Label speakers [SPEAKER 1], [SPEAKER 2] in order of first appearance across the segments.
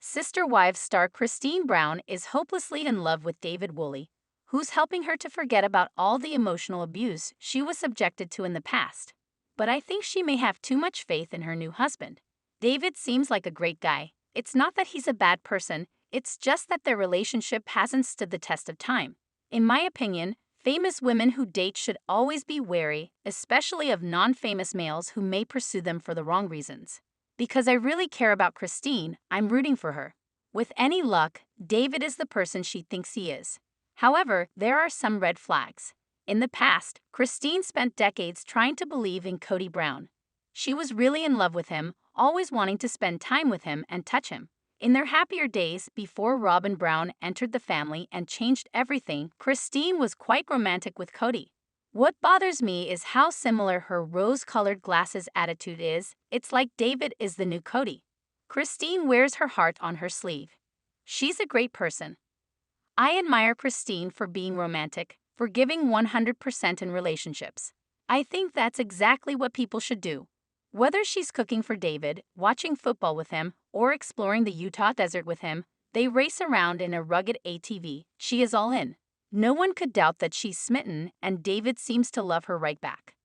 [SPEAKER 1] Sister Wives star Christine Brown is hopelessly in love with David Woolley, who's helping her to forget about all the emotional abuse she was subjected to in the past. But I think she may have too much faith in her new husband. David seems like a great guy. It's not that he's a bad person, it's just that their relationship hasn't stood the test of time. In my opinion, famous women who date should always be wary, especially of non-famous males who may pursue them for the wrong reasons. Because I really care about Christine, I'm rooting for her. With any luck, David is the person she thinks he is. However, there are some red flags. In the past, Christine spent decades trying to believe in Cody Brown. She was really in love with him, always wanting to spend time with him and touch him. In their happier days, before Robyn Brown entered the family and changed everything, Christine was quite romantic with Cody. What bothers me is how similar her rose-colored glasses attitude is. It's like David is the new Cody. Christine wears her heart on her sleeve. She's a great person. I admire Christine for being romantic, for giving 100% in relationships. I think that's exactly what people should do. Whether she's cooking for David, watching football with him, or exploring the Utah desert with him, they race around in a rugged ATV. She is all in. No one could doubt that she's smitten, and David seems to love her right back.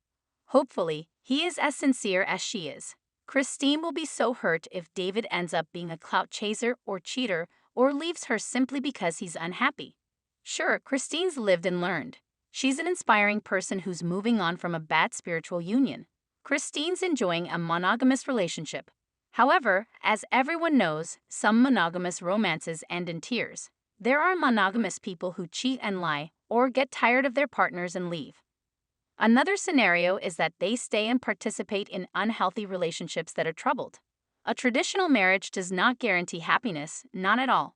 [SPEAKER 1] Hopefully, he is as sincere as she is. Christine will be so hurt if David ends up being a clout chaser or cheater or leaves her simply because he's unhappy. Sure, Christine's lived and learned. She's an inspiring person who's moving on from a bad spiritual union. Christine's enjoying a monogamous relationship. However, as everyone knows, some monogamous romances end in tears. There are monogamous people who cheat and lie, or get tired of their partners and leave. Another scenario is that they stay and participate in unhealthy relationships that are troubled. A traditional marriage does not guarantee happiness, not at all.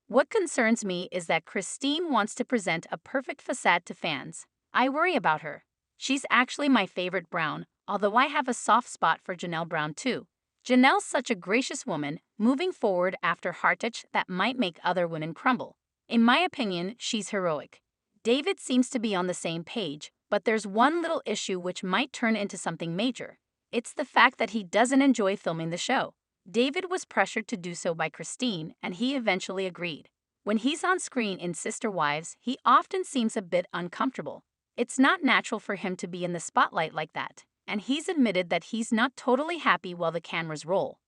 [SPEAKER 1] What concerns me is that Christine wants to present a perfect facade to fans. I worry about her. She's actually my favorite Brown, although I have a soft spot for Janelle Brown too. Janelle's such a gracious woman, moving forward after heartache that might make other women crumble. In my opinion, she's heroic. David seems to be on the same page, but there's one little issue which might turn into something major. It's the fact that he doesn't enjoy filming the show. David was pressured to do so by Christine, and he eventually agreed. When he's on screen in Sister Wives, he often seems a bit uncomfortable. It's not natural for him to be in the spotlight like that, and he's admitted that he's not totally happy while the cameras roll.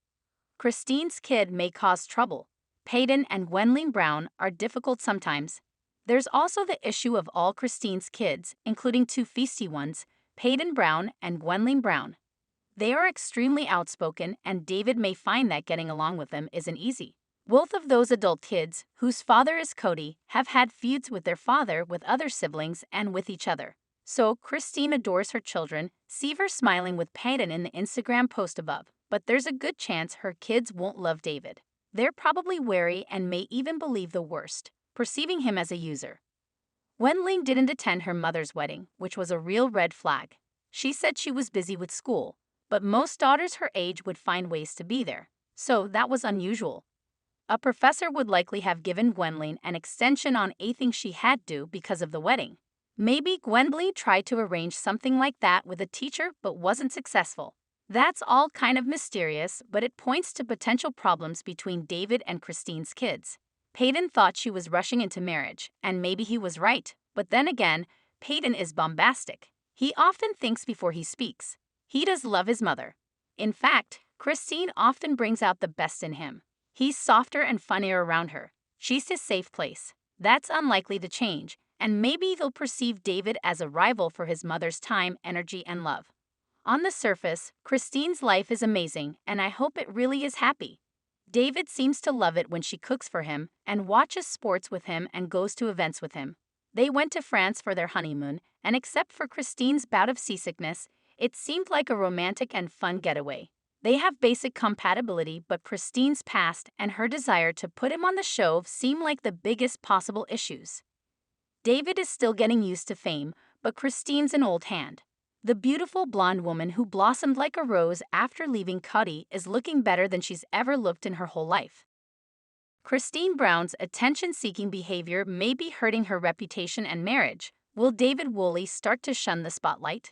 [SPEAKER 1] Christine's kid may cause trouble. Peyton and Gwenlyn Brown are difficult sometimes. There's also the issue of all Christine's kids, including two feisty ones, Peyton Brown and Gwenlyn Brown. They are extremely outspoken, and David may find that getting along with them isn't easy. Both of those adult kids, whose father is Cody, have had feuds with their father, with other siblings, and with each other. So, Christine adores her children. See her smiling with Peyton in the Instagram post above. But there's a good chance her kids won't love David. They're probably wary and may even believe the worst, perceiving him as a user. Gwenlyn didn't attend her mother's wedding, which was a real red flag. She said she was busy with school, but most daughters her age would find ways to be there. So that was unusual. A professor would likely have given Gwenlyn an extension on anything she had to because of the wedding. Maybe Gwenlyn tried to arrange something like that with a teacher but wasn't successful. That's all kind of mysterious, but it points to potential problems between David and Christine's kids. Peyton thought she was rushing into marriage, and maybe he was right, but then again, Peyton is bombastic. He often thinks before he speaks. He does love his mother. In fact, Christine often brings out the best in him. He's softer and funnier around her. She's his safe place. That's unlikely to change, and maybe he'll perceive David as a rival for his mother's time, energy, and love. On the surface, Christine's life is amazing, and I hope it really is happy. David seems to love it when she cooks for him and watches sports with him and goes to events with him. They went to France for their honeymoon, and except for Christine's bout of seasickness, it seemed like a romantic and fun getaway. They have basic compatibility, but Christine's past and her desire to put him on the show seem like the biggest possible issues. David is still getting used to fame, but Christine's an old hand. The beautiful blonde woman who blossomed like a rose after leaving Cody is looking better than she's ever looked in her whole life. Christine Brown's attention-seeking behavior may be hurting her reputation and marriage. Will David Woolley start to shun the spotlight?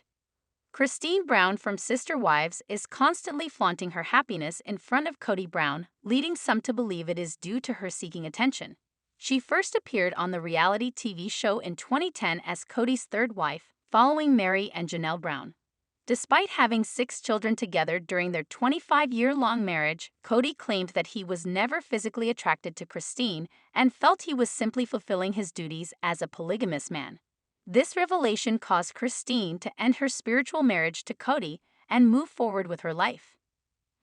[SPEAKER 1] Christine Brown from Sister Wives is constantly flaunting her happiness in front of Kody Brown, leading some to believe it is due to her seeking attention. She first appeared on the reality TV show in 2010 as Kody's third wife, following Mary and Janelle Brown. Despite having 6 children together during their 25-year-long marriage, Kody claimed that he was never physically attracted to Christine and felt he was simply fulfilling his duties as a polygamous man. This revelation caused Christine to end her spiritual marriage to Kody and move forward with her life.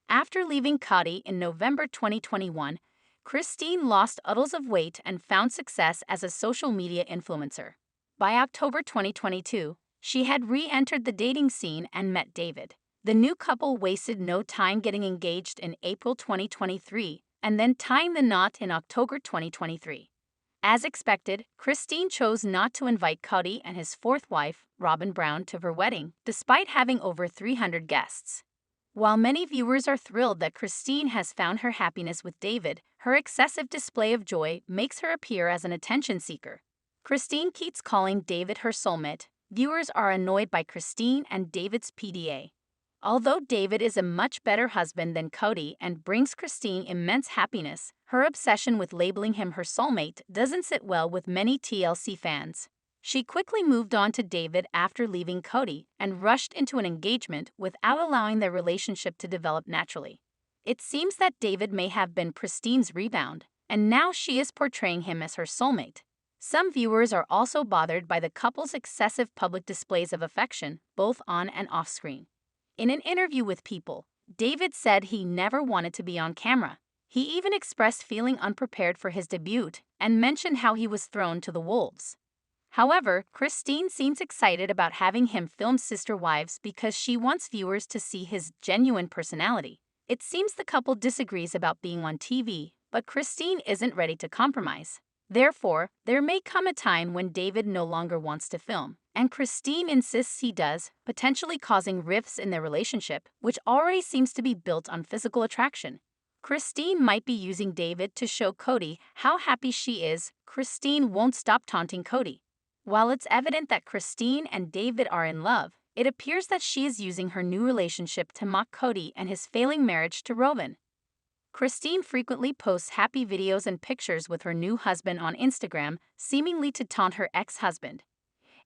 [SPEAKER 1] After leaving Kody in November 2021, Christine lost oodles of weight and found success as a social media influencer. By October 2022, she had re-entered the dating scene and met David. The new couple wasted no time getting engaged in April 2023 and then tying the knot in October 2023. As expected, Christine chose not to invite Kody and his fourth wife, Robyn Brown, to her wedding, despite having over 300 guests. While many viewers are thrilled that Christine has found her happiness with David, her excessive display of joy makes her appear as an attention seeker. Christine keeps calling David her soulmate. Viewers are annoyed by Christine and David's PDA. Although David is a much better husband than Kody and brings Christine immense happiness, her obsession with labeling him her soulmate doesn't sit well with many TLC fans. She quickly moved on to David after leaving Kody and rushed into an engagement without allowing their relationship to develop naturally. It seems that David may have been Christine's rebound, and now she is portraying him as her soulmate. Some viewers are also bothered by the couple's excessive public displays of affection, both on and off screen. In an interview with People, David said he never wanted to be on camera. He even expressed feeling unprepared for his debut and mentioned how he was thrown to the wolves. However, Christine seems excited about having him film Sister Wives because she wants viewers to see his genuine personality. It seems the couple disagrees about being on TV, but Christine isn't ready to compromise. Therefore, there may come a time when David no longer wants to film, and Christine insists he does, potentially causing rifts in their relationship, which already seems to be built on physical attraction. Christine might be using David to show Kody how happy she is. Christine won't stop taunting Kody. While it's evident that Christine and David are in love, it appears that she is using her new relationship to mock Kody and his failing marriage to Robyn. Christine frequently posts happy videos and pictures with her new husband on Instagram, seemingly to taunt her ex-husband.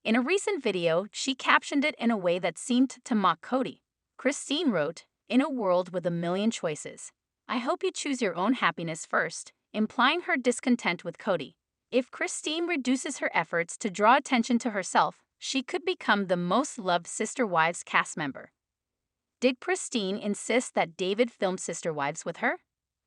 [SPEAKER 1] In a recent video, she captioned it in a way that seemed to mock Kody. Christine wrote, "In a world with a million choices, I hope you choose your own happiness first," implying her discontent with Kody. If Christine reduces her efforts to draw attention to herself, she could become the most loved Sister Wives cast member. Did Christine insist that David film Sister Wives with her?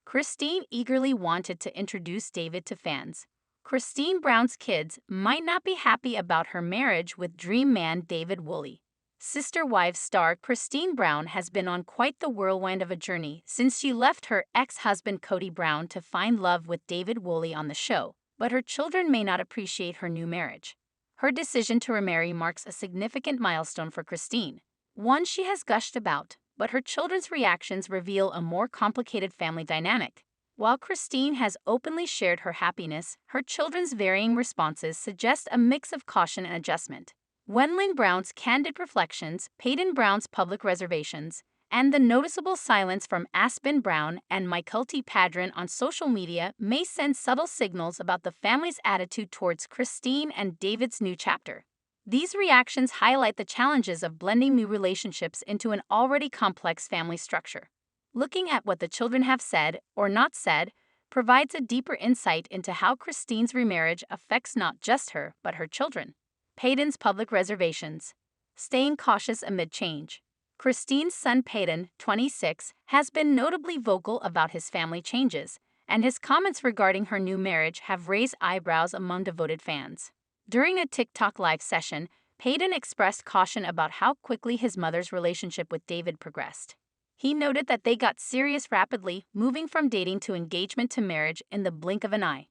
[SPEAKER 1] Christine eagerly wanted to introduce David to fans. Christine Brown's kids might not be happy about her marriage with dream man David Woolley. Sister Wives star Christine Brown has been on quite the whirlwind of a journey since she left her ex-husband Kody Brown to find love with David Woolley on the show, but her children may not appreciate her new marriage. Her decision to remarry marks a significant milestone for Christine, one she has gushed about, but her children's reactions reveal a more complicated family dynamic. While Christine has openly shared her happiness, her children's varying responses suggest a mix of caution and adjustment. Wenling Brown's candid reflections, Peyton Brown's public reservations, and the noticeable silence from Aspen Brown and Mykelti Padron on social media may send subtle signals about the family's attitude towards Christine and David's new chapter. These reactions highlight the challenges of blending new relationships into an already complex family structure. Looking at what the children have said or not said provides a deeper insight into how Christine's remarriage affects not just her, but her children. Peyton's public reservations. Staying cautious amid change. Christine's son Peyton, 26, has been notably vocal about his family changes, and his comments regarding her new marriage have raised eyebrows among devoted fans. During a TikTok live session, Peyton expressed caution about how quickly his mother's relationship with David progressed. He noted that they got serious rapidly, moving from dating to engagement to marriage in the blink of an eye.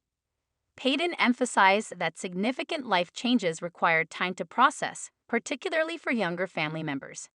[SPEAKER 1] Peyton emphasized that significant life changes required time to process, particularly for younger family members.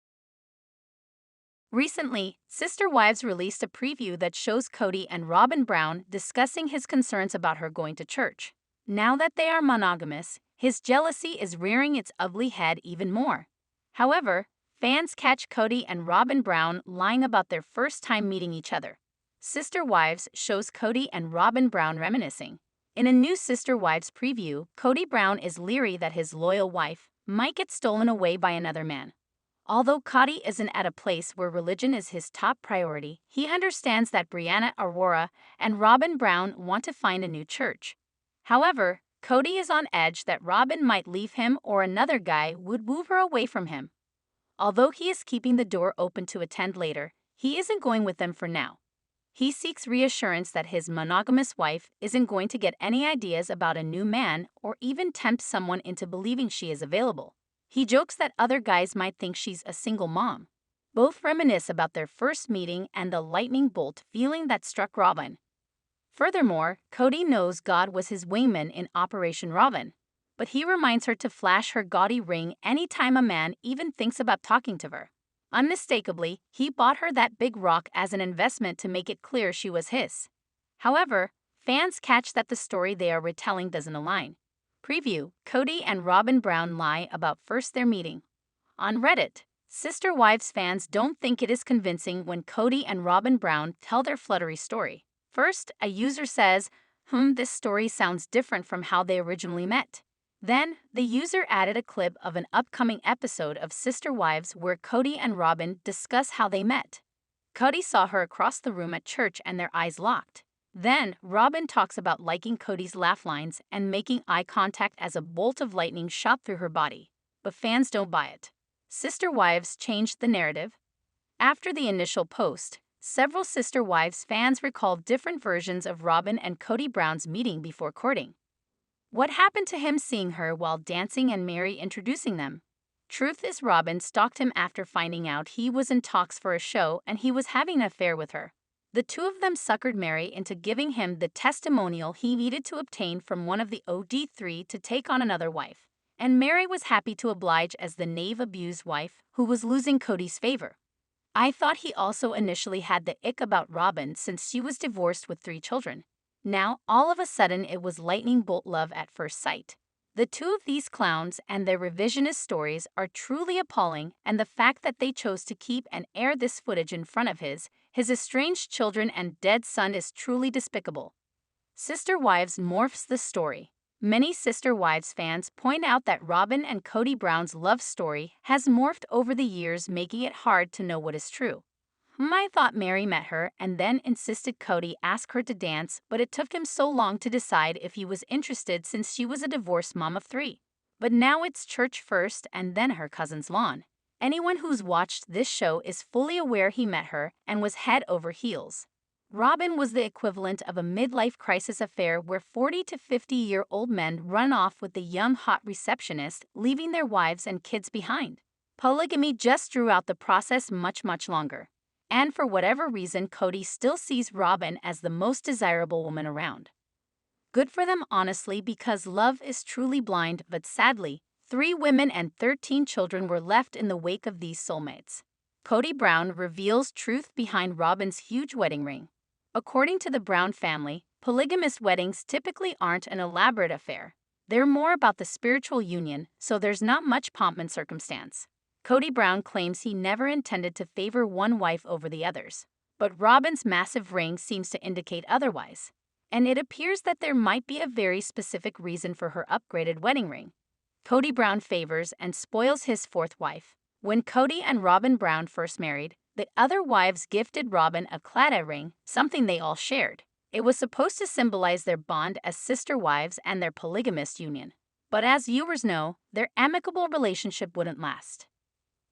[SPEAKER 1] Recently, Sister Wives released a preview that shows Kody and Robyn Brown discussing his concerns about her going to church. Now that they are monogamous, his jealousy is rearing its ugly head even more. However, fans catch Cody and Robyn Brown lying about their first time meeting each other. Sister Wives shows Cody and Robyn Brown reminiscing. In a new Sister Wives preview, Cody Brown is leery that his loyal wife might get stolen away by another man. Although Cody isn't at a place where religion is his top priority, he understands that Brianna Aurora and Robyn Brown want to find a new church. However, Cody is on edge that Robyn might leave him or another guy would woo her away from him. Although he is keeping the door open to attend later, he isn't going with them for now. He seeks reassurance that his monogamous wife isn't going to get any ideas about a new man or even tempt someone into believing she is available. He jokes that other guys might think she's a single mom. Both reminisce about their first meeting and the lightning bolt feeling that struck Robyn. Furthermore, Cody knows God was his wingman in Operation Robyn, but he reminds her to flash her gaudy ring anytime a man even thinks about talking to her. Unmistakably, he bought her that big rock as an investment to make it clear she was his. However, fans catch that the story they are retelling doesn't align. Preview: Cody and Robyn Brown lie about first their meeting. On Reddit, Sister Wives fans don't think it is convincing when Cody and Robyn Brown tell their fluttery story. First, a user says, this story sounds different from how they originally met. Then, the user added a clip of an upcoming episode of Sister Wives where Cody and Robyn discuss how they met. Cody saw her across the room at church and their eyes locked. Then, Robyn talks about liking Cody's laugh lines and making eye contact as a bolt of lightning shot through her body. But fans don't buy it. Sister Wives changed the narrative. After the initial post, several Sister Wives fans recalled different versions of Robyn and Cody Brown's meeting before courting. What happened to him seeing her while dancing and Mary introducing them? Truth is, Robyn stalked him after finding out he was in talks for a show and he was having an affair with her. The two of them suckered Mary into giving him the testimonial he needed to obtain from one of the OD3 to take on another wife. And Mary was happy to oblige as the naive abused wife who was losing Cody's favor. I thought he also initially had the ick about Robyn since she was divorced with 3 children. Now, all of a sudden, it was lightning bolt love at first sight. The two of these clowns and their revisionist stories are truly appalling, and the fact that they chose to keep and air this footage in front of his estranged children and dead son is truly despicable. Sister Wives morphs the story. Many Sister Wives fans point out that Robyn and Cody Brown's love story has morphed over the years, making it hard to know what is true. I thought Mary met her and then insisted Cody ask her to dance, but it took him so long to decide if he was interested since she was a divorced mom of 3. But now it's church first and then her cousin's lawn. Anyone who's watched this show is fully aware he met her and was head over heels. Robyn was the equivalent of a midlife crisis affair where 40 to 50-year-old men run off with the young hot receptionist, leaving their wives and kids behind. Polygamy just drew out the process much longer. And for whatever reason, Cody still sees Robyn as the most desirable woman around. Good for them, honestly, because love is truly blind, but sadly, 3 women and 13 children were left in the wake of these soulmates. Cody Brown reveals truth behind Robyn's huge wedding ring. According to the Brown family, polygamous weddings typically aren't an elaborate affair. They're more about the spiritual union, so there's not much pomp and circumstance. Cody Brown claims he never intended to favor one wife over the others, but Robyn's massive ring seems to indicate otherwise, and it appears that there might be a very specific reason for her upgraded wedding ring. Cody Brown favors and spoils his 4th wife. When Cody and Robyn Brown first married, the other wives gifted Robyn a claddagh ring, something they all shared. It was supposed to symbolize their bond as sister wives and their polygamous union. But as viewers know, their amicable relationship wouldn't last.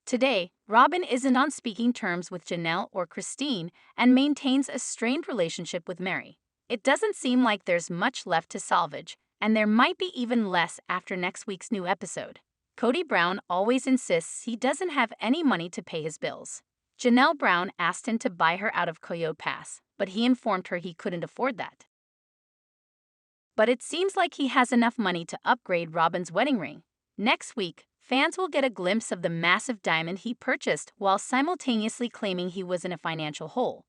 [SPEAKER 1] Today, Robyn isn't on speaking terms with Janelle or Christine and maintains a strained relationship with Mary. It doesn't seem like there's much left to salvage, and there might be even less after next week's new episode. Cody Brown always insists he doesn't have any money to pay his bills. Janelle Brown asked him to buy her out of Coyote Pass, but he informed her he couldn't afford that. But it seems like he has enough money to upgrade Robyn's wedding ring. Next week, fans will get a glimpse of the massive diamond he purchased while simultaneously claiming he was in a financial hole.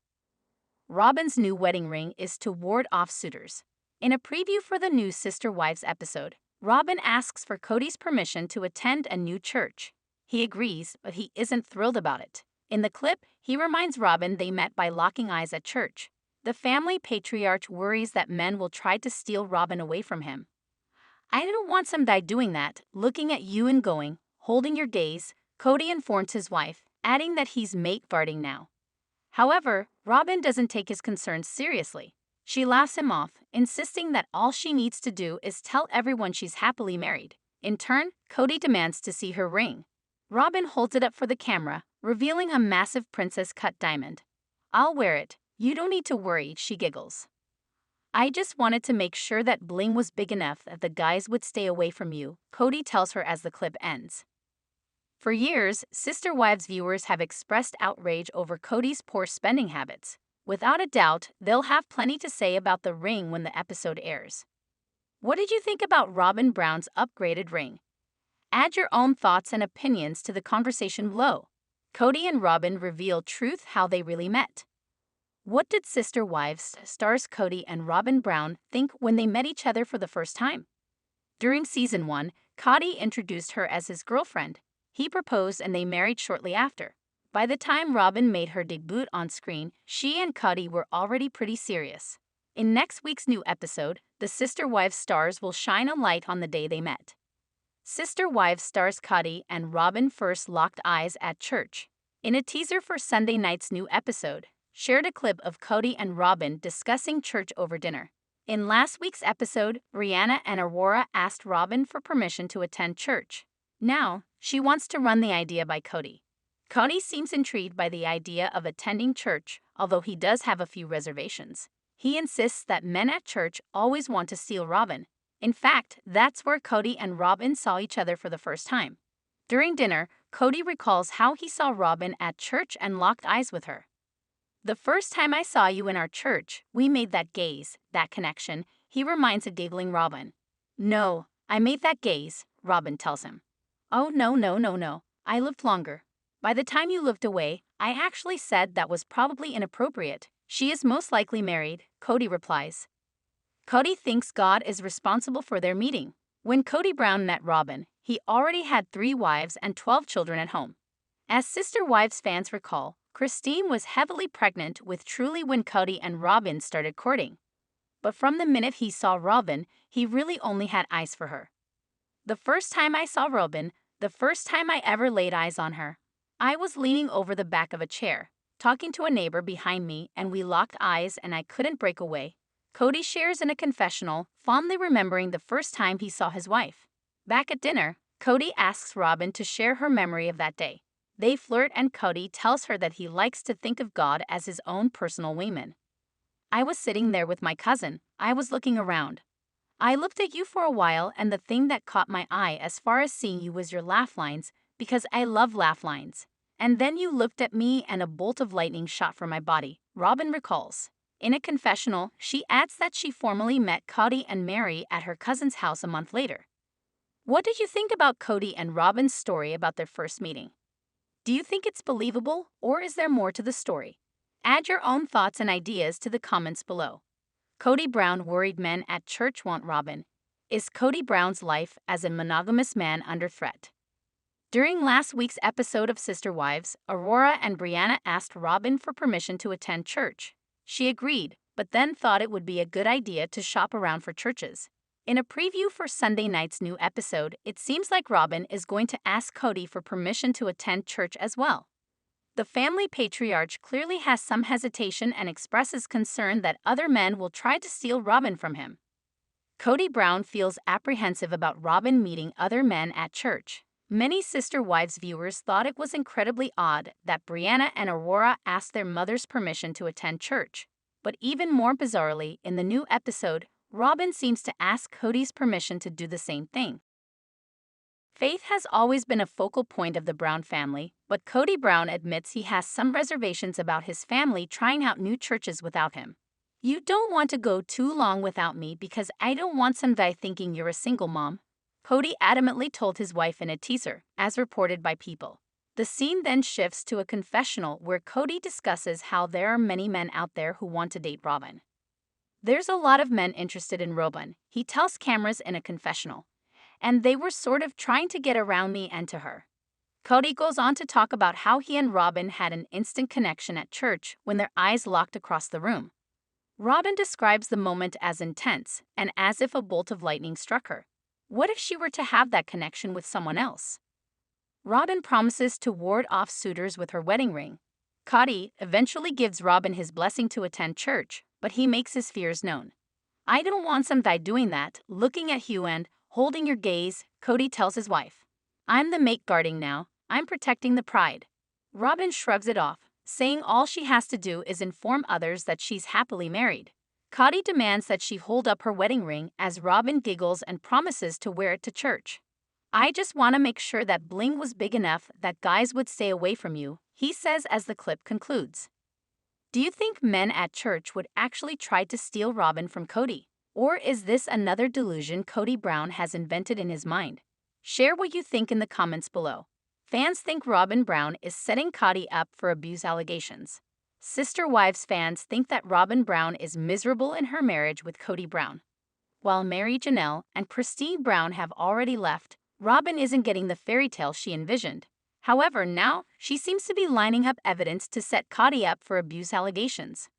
[SPEAKER 1] Robyn's new wedding ring is to ward off suitors. In a preview for the new Sister Wives episode, Robyn asks for Cody's permission to attend a new church. He agrees, but he isn't thrilled about it. In the clip, he reminds Robyn they met by locking eyes at church. The family patriarch worries that men will try to steal Robyn away from him. "I don't want some guy doing that, looking at you and going, holding your gaze," Cody informs his wife, adding that he's mate guarding now. However, Robyn doesn't take his concerns seriously. She laughs him off, insisting that all she needs to do is tell everyone she's happily married. In turn, Cody demands to see her ring. Robyn holds it up for the camera, revealing a massive princess-cut diamond. "I'll wear it. You don't need to worry," she giggles. "I just wanted to make sure that bling was big enough that the guys would stay away from you," Cody tells her as the clip ends. For years, Sister Wives viewers have expressed outrage over Cody's poor spending habits. Without a doubt, they'll have plenty to say about the ring when the episode airs. What did you think about Robyn Brown's upgraded ring? Add your own thoughts and opinions to the conversation below. Cody and Robyn reveal truth how they really met. What did Sister Wives stars Cody and Robyn Brown think when they met each other for the first time? During season 1, Cody introduced her as his girlfriend. He proposed and they married shortly after. By the time Robyn made her debut on screen, she and Cody were already pretty serious. In next week's new episode, the Sister Wives stars will shine a light on the day they met. Sister Wives stars Cody and Robyn first locked eyes at church. In a teaser for Sunday night's new episode, shared a clip of Cody and Robyn discussing church over dinner. In last week's episode, Brianna and Aurora asked Robyn for permission to attend church. Now, she wants to run the idea by Cody. Cody seems intrigued by the idea of attending church, although he does have a few reservations. He insists that men at church always want to steal Robyn. In fact, that's where Cody and Robyn saw each other for the first time. During dinner, Cody recalls how he saw Robyn at church and locked eyes with her. "The first time I saw you in our church, we made that gaze, that connection," he reminds a giggling Robyn. "No, I made that gaze," Robyn tells him. "Oh, no. I looked longer. By the time you looked away, I actually said that was probably inappropriate. She is most likely married," Cody replies. Cody thinks God is responsible for their meeting. When Cody Brown met Robyn, he already had 3 wives and 12 children at home. As Sister Wives fans recall, Christine was heavily pregnant with Truly when Cody and Robyn started courting. But from the minute he saw Robyn, he really only had eyes for her. "The first time I saw Robyn, the first time I ever laid eyes on her, I was leaning over the back of a chair, talking to a neighbor behind me, and we locked eyes and I couldn't break away," Cody shares in a confessional, fondly remembering the first time he saw his wife. Back at dinner, Cody asks Robyn to share her memory of that day. They flirt and Cody tells her that he likes to think of God as his own personal wingman. "I was sitting there with my cousin. I was looking around. I looked at you for a while, and the thing that caught my eye as far as seeing you was your laugh lines, because I love laugh lines. And then you looked at me and a bolt of lightning shot from my body," Robyn recalls. In a confessional, she adds that she formally met Cody and Mary at her cousin's house a month later. What did you think about Cody and Robyn's story about their first meeting? Do you think it's believable, or is there more to the story? Add your own thoughts and ideas to the comments below. Cody Brown worried men at church want Robyn. Is Cody Brown's life as a monogamous man under threat? During last week's episode of Sister Wives, Aurora and Brianna asked Robyn for permission to attend church. She agreed, but then thought it would be a good idea to shop around for churches. In a preview for Sunday night's new episode, it seems like Robyn is going to ask Cody for permission to attend church as well. The family patriarch clearly has some hesitation and expresses concern that other men will try to steal Robyn from him. Cody Brown feels apprehensive about Robyn meeting other men at church. Many Sister Wives viewers thought it was incredibly odd that Brianna and Aurora asked their mother's permission to attend church. But even more bizarrely, in the new episode, Robyn seems to ask Cody's permission to do the same thing. Faith has always been a focal point of the Brown family, but Cody Brown admits he has some reservations about his family trying out new churches without him. "You don't want to go too long without me because I don't want some guy thinking you're a single mom," Cody adamantly told his wife in a teaser, as reported by People. The scene then shifts to a confessional where Cody discusses how there are many men out there who want to date Robyn. "There's a lot of men interested in Robyn," he tells cameras in a confessional, "and they were sort of trying to get around me and to her." Cody goes on to talk about how he and Robyn had an instant connection at church when their eyes locked across the room. Robyn describes the moment as intense and as if a bolt of lightning struck her. What if she were to have that connection with someone else? Robyn promises to ward off suitors with her wedding ring. Cody eventually gives Robyn his blessing to attend church, but he makes his fears known. "I don't want some guy doing that, looking at you and holding your gaze," Cody tells his wife. "I'm the mate guarding now. I'm protecting the pride." Robyn shrugs it off, saying all she has to do is inform others that she's happily married. Cody demands that she hold up her wedding ring as Robyn giggles and promises to wear it to church. "I just want to make sure that bling was big enough that guys would stay away from you," he says as the clip concludes. Do you think men at church would actually try to steal Robyn from Cody? Or is this another delusion Cody Brown has invented in his mind? Share what you think in the comments below. Fans think Robyn Brown is setting Cody up for abuse allegations. Sister Wives fans think that Robyn Brown is miserable in her marriage with Cody Brown. While Mary Janelle and Christine Brown have already left, Robyn isn't getting the fairy tale she envisioned. However, now she seems to be lining up evidence to set Cody up for abuse allegations.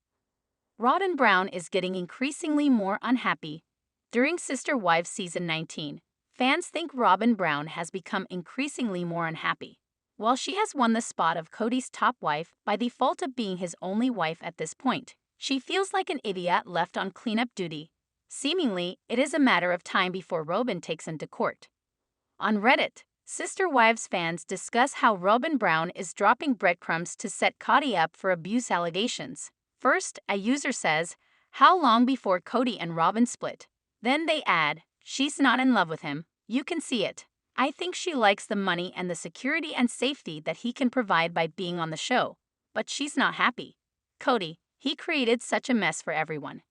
[SPEAKER 1] Robyn Brown is getting increasingly more unhappy. During Sister Wives season 19, fans think Robyn Brown has become increasingly more unhappy. While she has won the spot of Cody's top wife by default of being his only wife at this point, she feels like an idiot left on cleanup duty. Seemingly, it is a matter of time before Robyn takes him to court. On Reddit, Sister Wives fans discuss how Robyn Brown is dropping breadcrumbs to set Cody up for abuse allegations. First, a user says, "How long before Cody and Robyn split?" Then they add, "She's not in love with him. You can see it. I think she likes the money and the security and safety that he can provide by being on the show. But she's not happy. Cody, he created such a mess for everyone."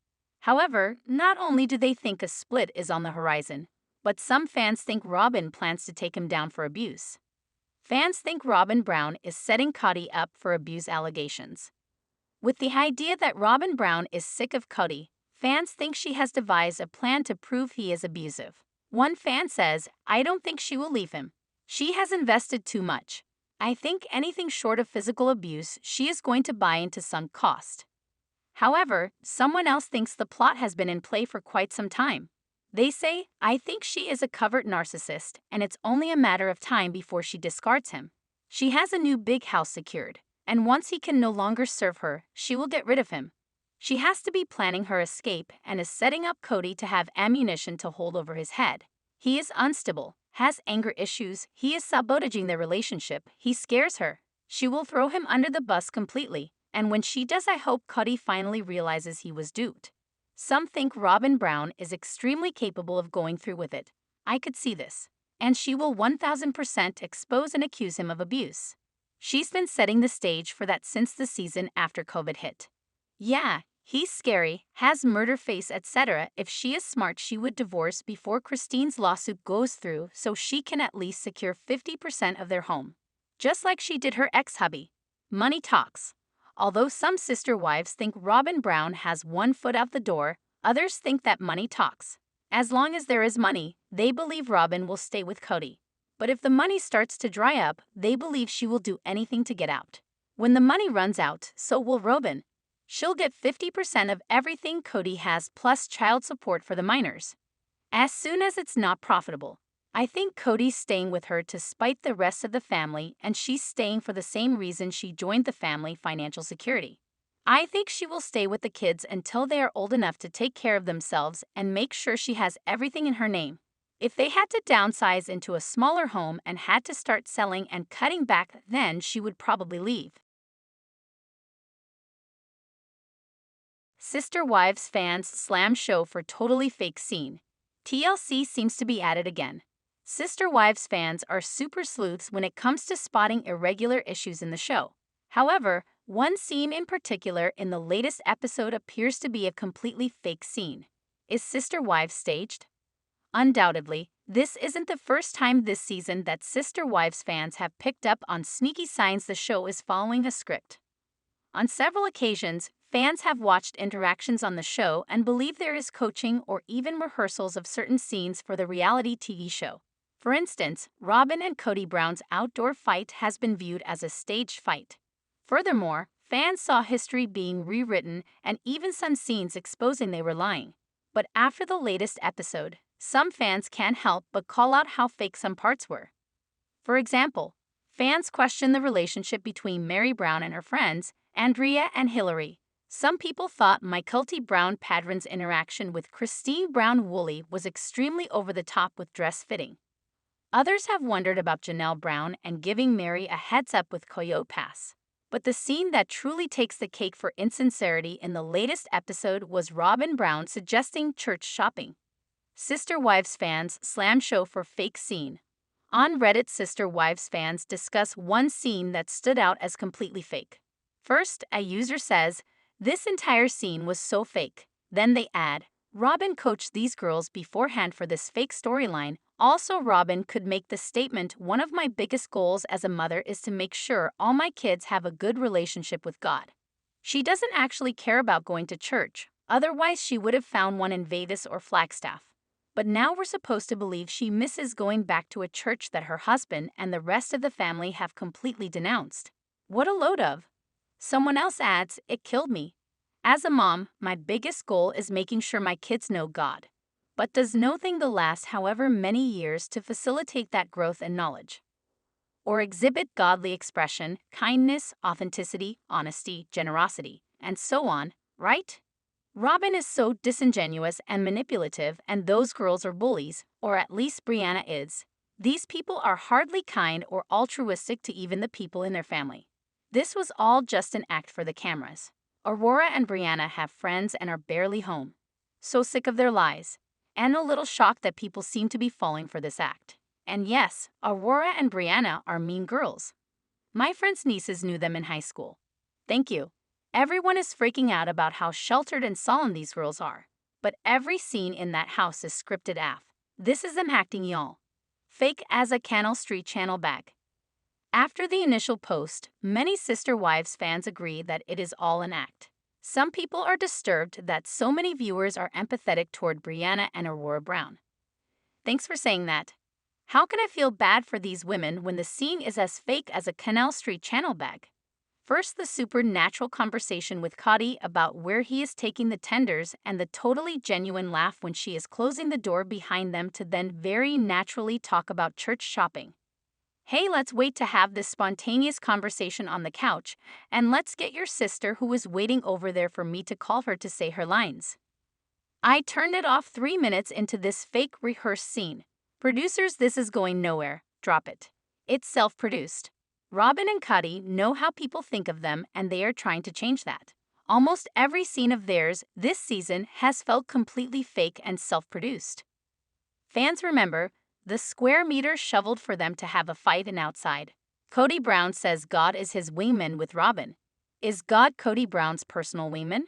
[SPEAKER 1] However, not only do they think a split is on the horizon, but some fans think Robyn plans to take him down for abuse. Fans think Robyn Brown is setting Cody up for abuse allegations. With the idea that Robyn Brown is sick of Cody, fans think she has devised a plan to prove he is abusive. One fan says, "I don't think she will leave him. She has invested too much. I think anything short of physical abuse she is going to buy into some cost." However, someone else thinks the plot has been in play for quite some time. They say, "I think she is a covert narcissist, and it's only a matter of time before she discards him. She has a new big house secured, and once he can no longer serve her, she will get rid of him. She has to be planning her escape and is setting up Cody to have ammunition to hold over his head. He is unstable, has anger issues, he is sabotaging their relationship, he scares her. She will throw him under the bus completely, and when she does, I hope Cody finally realizes he was duped." Some think Robyn Brown is extremely capable of going through with it. I could see this. And she will 1000% expose and accuse him of abuse. She's been setting the stage for that since the season after COVID hit. Yeah, he's scary, has murder face, etc. If she is smart, she would divorce before Christine's lawsuit goes through so she can at least secure 50% of their home. Just like she did her ex-hubby. Money talks. Although some sister wives think Robyn Brown has one foot out the door, others think that money talks. As long as there is money, they believe Robyn will stay with Cody. But if the money starts to dry up, they believe she will do anything to get out. When the money runs out, so will Robyn. She'll get 50% of everything Cody has plus child support for the minors. As soon as it's not profitable. I think Cody's staying with her to spite the rest of the family, and she's staying for the same reason she joined the family: financial security. I think she will stay with the kids until they are old enough to take care of themselves and make sure she has everything in her name. If they had to downsize into a smaller home and had to start selling and cutting back, then she would probably leave. Sister Wives fans slam show for totally fake scene. TLC seems to be at it again. Sister Wives fans are super sleuths when it comes to spotting irregular issues in the show. However, one scene in particular in the latest episode appears to be a completely fake scene. Is Sister Wives staged? Undoubtedly, this isn't the first time this season that Sister Wives fans have picked up on sneaky signs the show is following a script. On several occasions, fans have watched interactions on the show and believe there is coaching or even rehearsals of certain scenes for the reality TV show. For instance, Robyn and Cody Brown's outdoor fight has been viewed as a staged fight. Furthermore, fans saw history being rewritten and even some scenes exposing they were lying. But after the latest episode, some fans can't help but call out how fake some parts were. For example, fans question the relationship between Meri Brown and her friends, Andrea and Hillary. Some people thought Mykelti Brown Padron's interaction with Christine Brown Woolley was extremely over the top with dress fitting. Others have wondered about Janelle Brown and giving Meri a heads up with Coyote Pass. But the scene that truly takes the cake for insincerity in the latest episode was Robyn Brown suggesting church shopping. Sister Wives fans slam show for fake scene. On Reddit, Sister Wives fans discuss one scene that stood out as completely fake. First, a user says, "This entire scene was so fake." Then they add, "Robyn coached these girls beforehand for this fake storyline." Also, Robyn could make the statement, "One of my biggest goals as a mother is to make sure all my kids have a good relationship with God." She doesn't actually care about going to church, otherwise she would have found one in Vegas or Flagstaff. But now we're supposed to believe she misses going back to a church that her husband and the rest of the family have completely denounced. What a load of. Someone else adds, "It killed me. As a mom, my biggest goal is making sure my kids know God. But does nothing to last however many years to facilitate that growth and knowledge? Or exhibit godly expression, kindness, authenticity, honesty, generosity, and so on, right?" Robyn is so disingenuous and manipulative, and those girls are bullies, or at least Brianna is. These people are hardly kind or altruistic to even the people in their family. This was all just an act for the cameras. Aurora and Brianna have friends and are barely home. So sick of their lies. And a little shocked that people seem to be falling for this act. And yes, Aurora and Brianna are mean girls. My friend's nieces knew them in high school. Thank you. Everyone is freaking out about how sheltered and solemn these girls are. But every scene in that house is scripted AF. This is them acting, y'all. Fake as a Canal Street Channel bag. After the initial post, many Sister Wives fans agree that it is all an act. Some people are disturbed that so many viewers are empathetic toward Brianna and Aurora Brown. Thanks for saying that. How can I feel bad for these women when the scene is as fake as a Canal Street Channel bag? First, the supernatural conversation with Cody about where he is taking the tenders and the totally genuine laugh when she is closing the door behind them, to then very naturally talk about church shopping. Hey, let's wait to have this spontaneous conversation on the couch, and let's get your sister who is waiting over there for me to call her to say her lines. I turned it off 3 minutes into this fake rehearsed scene. Producers, this is going nowhere. Drop it. It's self-produced. Robyn and Cody know how people think of them, and they are trying to change that. Almost every scene of theirs this season has felt completely fake and self-produced. Fans remember the square meters shoveled for them to have a fight and outside. Cody Brown says God is his wingman with Robyn. Is God Cody Brown's personal wingman?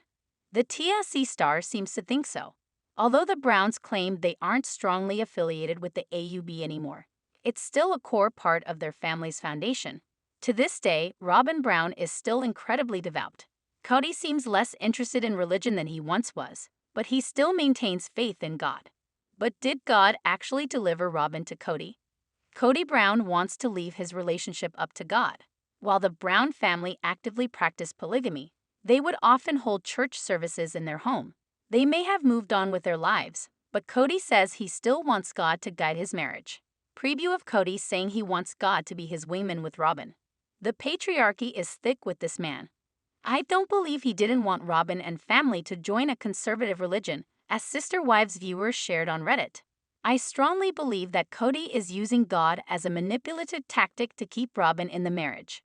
[SPEAKER 1] The TLC star seems to think so. Although the Browns claim they aren't strongly affiliated with the AUB anymore, it's still a core part of their family's foundation. To this day, Robyn Brown is still incredibly devout. Cody seems less interested in religion than he once was, but he still maintains faith in God. But did God actually deliver Robyn to Cody? Cody Brown wants to leave his relationship up to God. While the Brown family actively practiced polygamy, they would often hold church services in their home. They may have moved on with their lives, but Cody says he still wants God to guide his marriage. Preview of Cody saying he wants God to be his wingman with Robyn. The patriarchy is thick with this man. I don't believe he didn't want Robyn and family to join a conservative religion, as Sister Wives viewers shared on Reddit. I strongly believe that Cody is using God as a manipulative tactic to keep Robyn in the marriage.